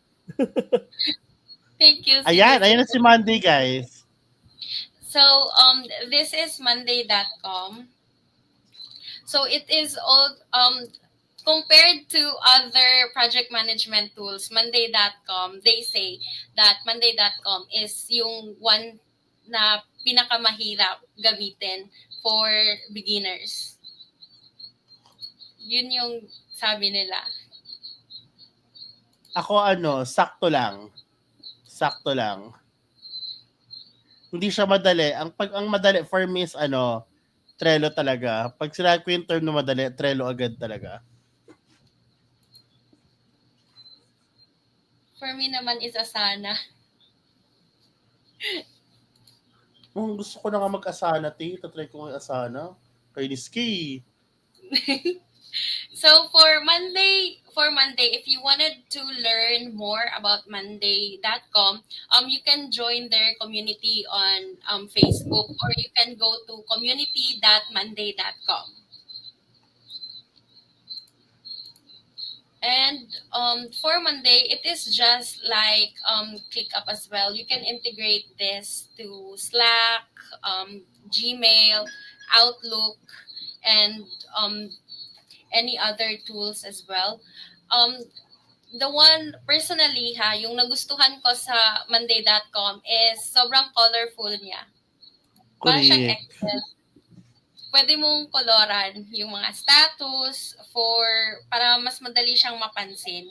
Thank you. Ayan na si Monday, guys. So this is Monday.com. So it is all compared to other project management tools, Monday.com, they say that Monday.com is yung one na pinakamahirap gamitin for beginners. Yun yung sabi nila. Ako sakto lang. Sakto lang. Hindi siya madali. Ang madali for me is Trello talaga. Pag sinabi ko yung term na madali, Trello agad talaga. For me naman is Asana. Gusto ko na nga mag-Asana, Tatry ko ng Asana. Kay Niski. So for Monday, if you wanted to learn more about Monday.com, you can join their community on Facebook, or you can go to community.monday.com. And for Monday, it is just like ClickUp as well. You can integrate this to Slack, Gmail, Outlook, and any other tools as well. The one personally yung nagustuhan ko sa Monday.com is sobrang colorful niya. Parang siyang Correct. Excel. Pwede mong koloran yung mga status para mas madali siyang mapansin.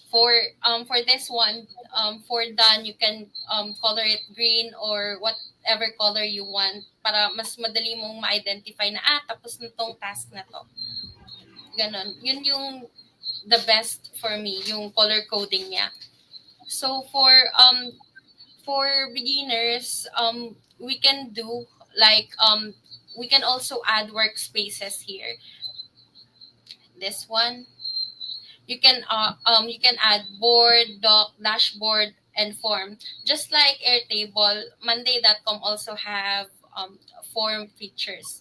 For this one, for done, you can color it green or whatever color you want para mas madali mong ma-identify na tapos na tong task na to. Ganon. Yun yung the best for me, yung color coding niya. So for beginners, we can do like we can also add workspaces here. This one, you can add board, doc, dashboard, and form. Just like Airtable, Monday.com also have form features.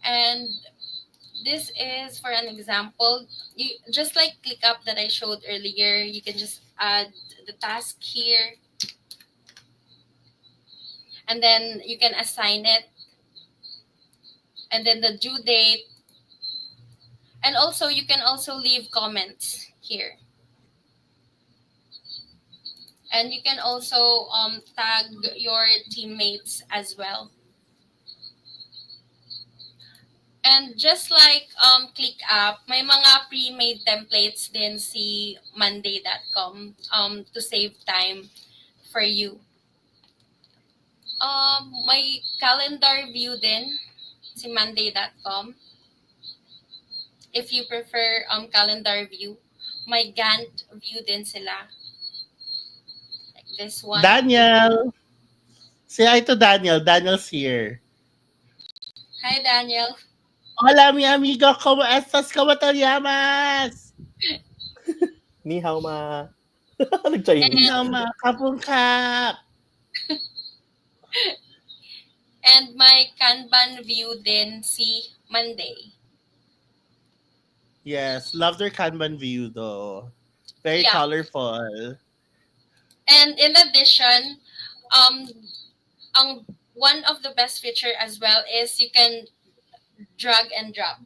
And this is for an example. You just like ClickUp that I showed earlier, you can just add the task here. And then you can assign it. And then the due date. And also, you can also leave comments here. And you can also tag your teammates as well. And just like ClickUp, may mga pre-made templates din si Monday.com to save time for you. May calendar view din si Monday.com. If you prefer calendar view, may Gantt view din sila. Like this one. Daniel! Say hi to Daniel. Daniel's here. Hi, Daniel. Hola, mi amigo. ¿Cómo estás? ¿Cómo te llamas? Ni hao ma. Nag-Chinese. Ni hao ma. Kapungkap. And my Kanban view din si Monday. Yes, love their Kanban view though. Very colorful. And in addition, one of the best feature as well is you can drag and drop.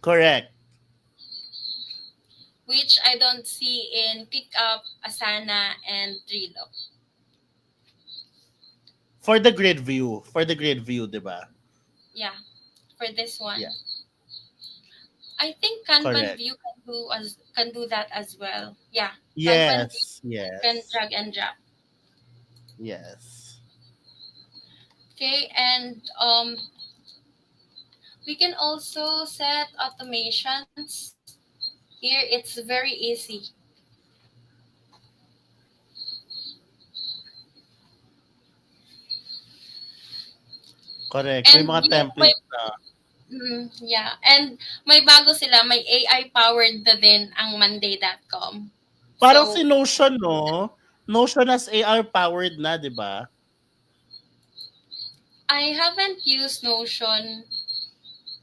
Correct. which I don't see in ClickUp, Asana, and Trello. For the grid view, 'di ba? Yeah, for this one. Yeah, I think Kanban correct. view can do that as well. Yeah, Kanban view Yes, can yes, drag and drop. yes. Okay, and we can also set automations. Here it's very easy. Correct. May And mga templates na. yeah, and may bago sila, may AI powered na din ang monday.com. Parang si So, Notion, no? Notion as AR powered na, 'di ba? I haven't used Notion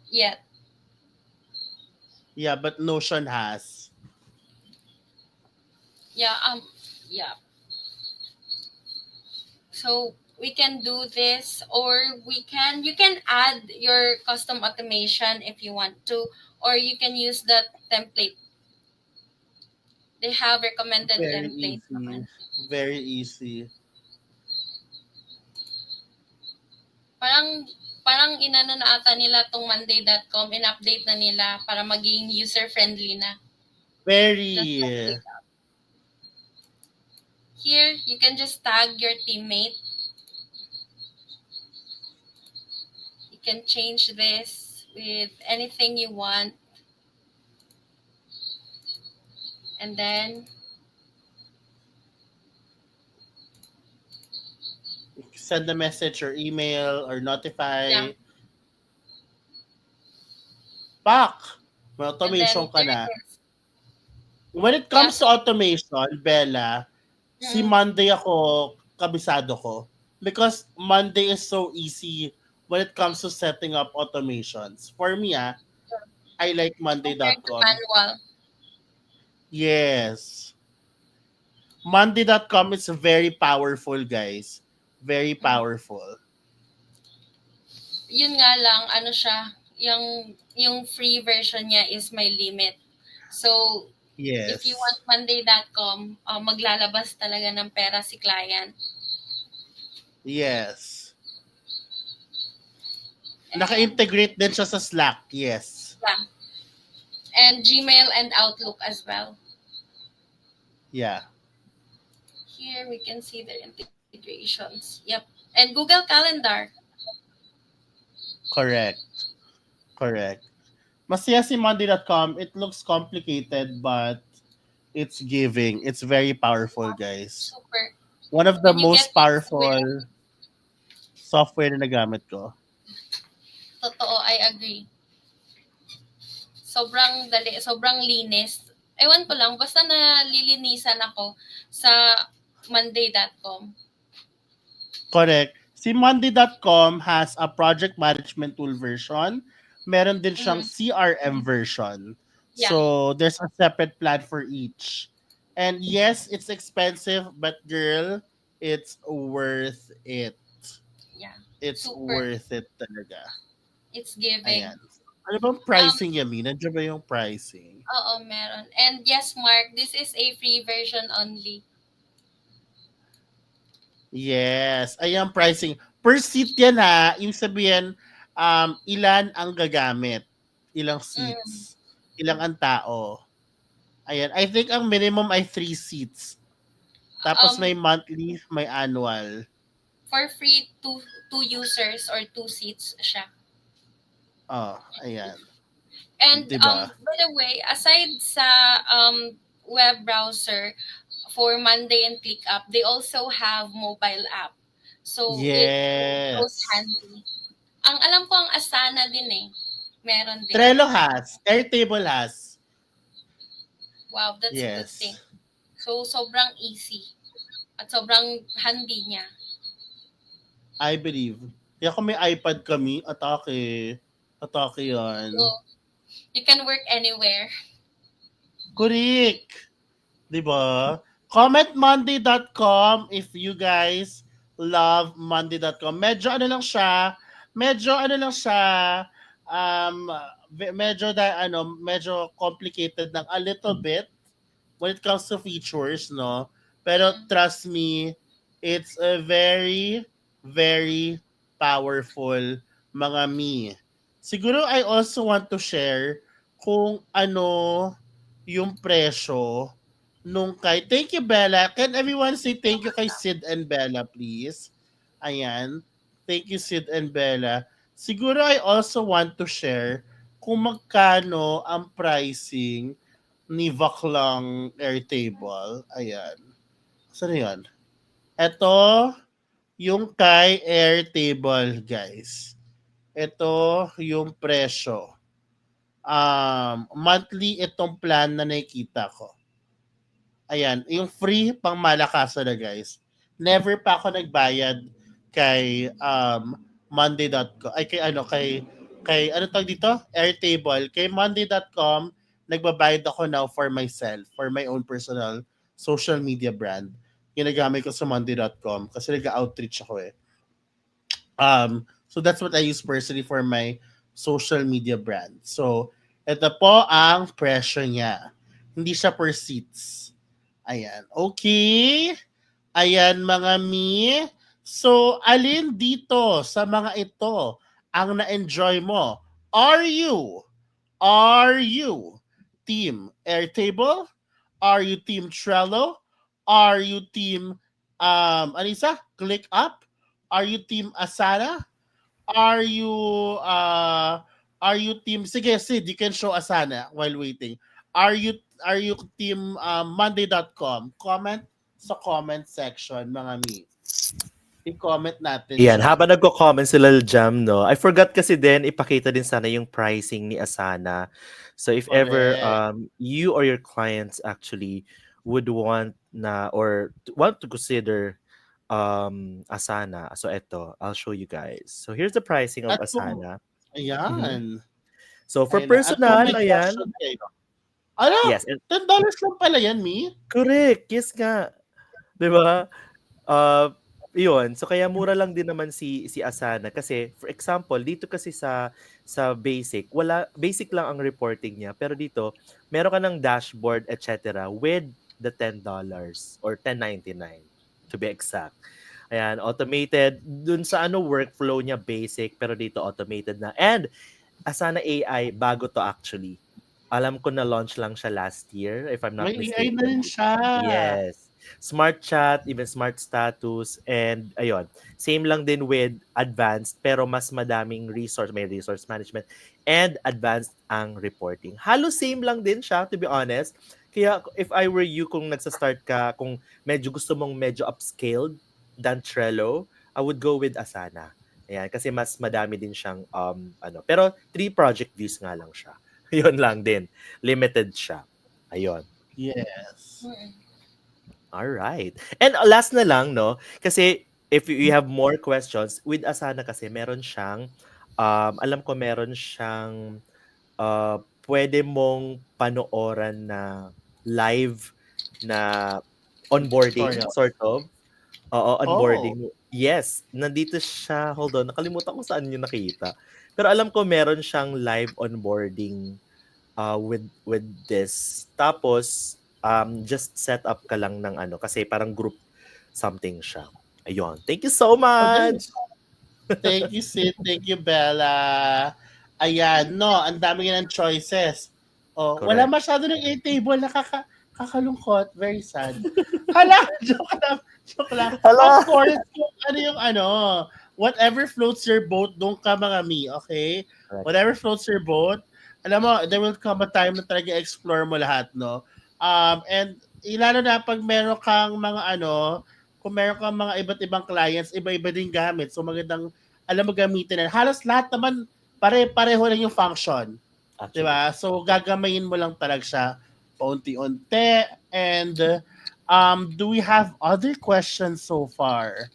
yet. Yeah, but Notion has. Yeah, yeah. So we can do this, or you can add your custom automation if you want to, or you can use the template. They have recommended Very template easy. naman. Very easy. Parang parang inano na ata nila tong monday.com, in-update na nila para maging user-friendly na. Just like Very. ClickUp. Here, you can just tag your teammate. You can change this with anything you want. And then, Send a message or email or yeah. notify. Pak! May And then, automation ka there na. it is. When it Yeah, comes to so, automation, Bella, si mm, Monday ako, kabisado ko. Because Monday is so easy when it comes to setting up automations. For me, I like compared to Monday.com. manual. Yes. Monday.com is very powerful, guys. Very Mm. powerful. Yun nga lang, ano siya, yung free version niya is may limit. So, if you Yes. want monday.com, maglalabas talaga ng pera si client. Yes. And, Naka-integrate din siya sa Slack. Yes. yeah. And Gmail and Outlook as well. Yeah. Here we can see the integrations. Yep. And Google Calendar. Correct. Correct. Masaya si Monday.com. It looks complicated, but it's giving. It's very powerful, guys. Super. One of the When you get most used to powerful it, software na nagamit ko. totoo, I agree. Sobrang dali, sobrang linis. Ewan ko lang, basta nalilinisan ako sa monday.com. Correct. Si Monday.com has a project management tool version. Meron din siyang Mm, CRM version. yeah, So, there's a separate plan for each. And yes, it's expensive, but girl, it's worth it. yeah. It's Super. worth it talaga. It's giving. Ayan. Ano bang Um, pricing, Yami? Nandiyan ba yung pricing? Oo, meron. And yes, Mark, this is a free version only. Yes. Ayan, pricing. Per seat yan ha. Yung sabihin, ilan ang gagamit? Ilang Mm. seats? Ilang ang tao? Ayan. I think ang minimum ay 3 seats. Tapos may Um, monthly, may annual. for free, two users or 2 seats siya. Oh, ayan. And Diba? by the way, aside sa web browser for Monday and ClickUp, they also have mobile app. So it goes Yes. handy. Ang alam ko ang Asana din eh. Meron din. Trello has. Airtable has. Wow, that's a good Yes. thing. So sobrang easy at sobrang handy niya. I believe. Kaya kung may iPad kami, atake. Atake yan. So you can work anywhere. Correct. Diba? Comment monday.com if you guys love monday.com. Medyo ano lang siya, medyo complicated ng a little bit. when it comes to features, no? Pero trust me, it's a very, very powerful mga mi. Siguro I also want to share kung ano yung presyo nung kay... Thank you, Bella. Can everyone say thank you kay Sid and Bella, please? Ayan. Thank you, Sid and Bella. Siguro I also want to share kung magkano ang pricing ni Vaklang Airtable. Ayan. Saan na yun? Ito, yung kay Airtable, guys. Ito yung presyo. Monthly itong plan na nakikita ko. Ayan, yung free pang malakasan na, guys. Never pa ako nagbayad kay monday.com. Ay kay ano tawag dito? Airtable. Kay monday.com nagbabayad ako now for myself, for my own personal social media brand. Ginagamit ko sa monday.com kasi nag-outreach ako eh. So that's what I use personally for my social media brand. So, ito po ang presyo niya. Hindi siya per seats. Ayan. Okay. Ayan mga mi. So, alin dito sa mga ito ang na-enjoy mo? Are you team Airtable? Are you team Trello? Are you team Anisa? ClickUp? Are you team Asana? Are you team... Sige, Sid, you can show Asana while waiting. Are you team monday.com? Comment sa comment section mga mi. I-comment natin Yan, siya. habang nagko-comment sila Jam, no? I forgot kasi din ipakita din sana yung pricing ni Asana. So if ever Correct. you or your clients actually would want na or want to consider Asana. So eto, I'll show you guys. So here's the pricing of At kung... Asana. Mhm. Ayan. So for Ayan na. At kung personal, may ayan. question kayo. Ano? Yes, and $10 lang pala yan, Mi? correct. Yes nga. 'Di ba? Uh, yun. So kaya mura lang din naman si Asana kasi for example, dito kasi sa basic, basic lang ang reporting niya. Pero dito, meron ka ng dashboard, etc. with the $10 or 10.99 to be exact. Ayan, automated. Dun sa workflow niya basic, pero dito automated na. And Asana AI, bago to actually. Alam ko na launch lang siya last year, if I'm not May AI na rin mistaken. siya. Yes. Smart chat, even smart status, and ayun. Same lang din with advanced, pero mas madaming resource, may resource management, and advanced ang reporting. Halos same lang din siya, to be honest. Kaya if I were you, kung nagsa-start ka, kung medyo gusto mong medyo upscaled than Trello, I would go with Asana. Ayan, kasi mas madami din siyang pero 3 project views nga lang siya. Yun lang din. Limited siya. Ayun. Yes. All right. And last na lang, no? Kasi if you have more questions, with Asana kasi meron siyang, alam ko meron siyang pwede mong panooran na live na onboarding, Tutorial. sort of. Oo, Oh. onboarding. Yes, nandito siya. Hold on, nakalimutan ko saan niyo nakita. Pero alam ko meron siyang live onboarding with this. Tapos, just set up ka lang ng kasi parang group something siya. Ayun. Thank you so much! Thank you, Sid. Thank you, Bella. Ayan, no, ang dami nga ng choices. Oh, Correct. wala masyado ng Airtable, kakalungkot, very sad. Hala, joke lang. Joke lang. Hala. Of course, yung whatever floats your boat, doon ka mga mi, okay? Correct. Whatever floats your boat, alam mo, there will come a time na talaga explore mo lahat, no? And lalo na pag meron kang mga kung meron kang mga iba't ibang clients, iba-iba din gamit. So magandang alam mo gamitin na. Halos lahat naman pare-pareho lang yung function. Actually. Diba? So gagamayin mo lang talaga siya paunti-unti. And do we have other questions so far?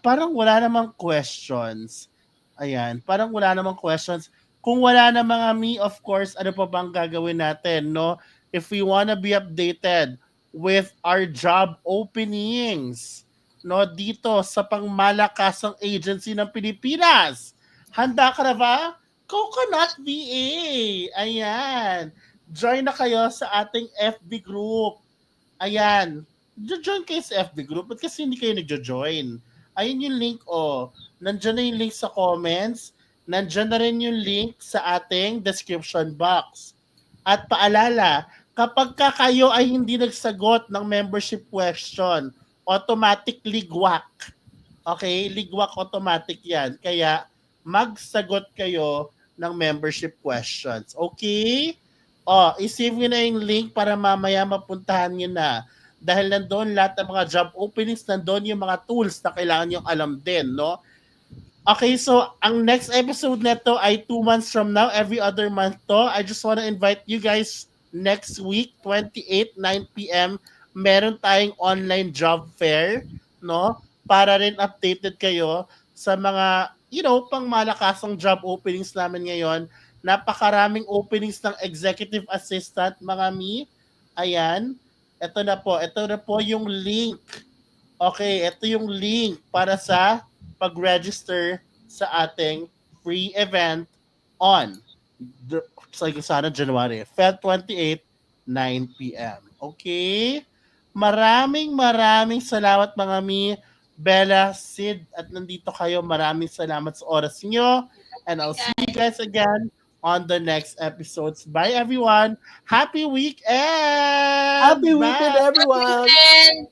Parang wala namang questions. Ayan, parang wala namang questions. Kung wala na mga mi, of course, ano pa bang gagawin natin, no? If we wanna be updated with our job openings, no, dito sa pangmalakasang agency ng Pilipinas. Handa ka na ba? Coconut VA. Ayan. join na kayo sa ating FB group. Ayan. Join kayo sa FB group. Ba't kasi hindi kayo nagjo-join? Ayun yung link, oh. Nandiyan na yung link sa comments. Nandiyan na rin yung link sa ating description box. At paalala, kapag ka kayo ay hindi nagsagot ng membership question, automatic ligwak. Okay? Ligwak automatic yan. Kaya magsagot kayo ng membership questions. Okay? Oh, isave nyo na yung link para mamaya mapuntahan nyo na. Dahil nandoon lahat ng mga job openings, nandoon yung mga tools na kailangan nyo alam din, no? Okay, so ang next episode nito ay 2 months from now, every other month to. I just want to invite you guys next week, 28, 9 p.m. Meron tayong online job fair, no? Para rin updated kayo sa mga, pang malakasang job openings namin ngayon. Napakaraming openings ng executive assistant, mga mi. Ayan. Ito na po yung link. Okay, ito yung link para sa pag-register sa ating free event on sana January, Feb 28, 9 p.m. Okay? Maraming salamat mga mi, Bella, Sid, at nandito kayo. Maraming salamat sa oras niyo. And I'll see you guys again on the next episodes. Bye everyone. Happy weekend! Happy weekend, Bye! everyone! And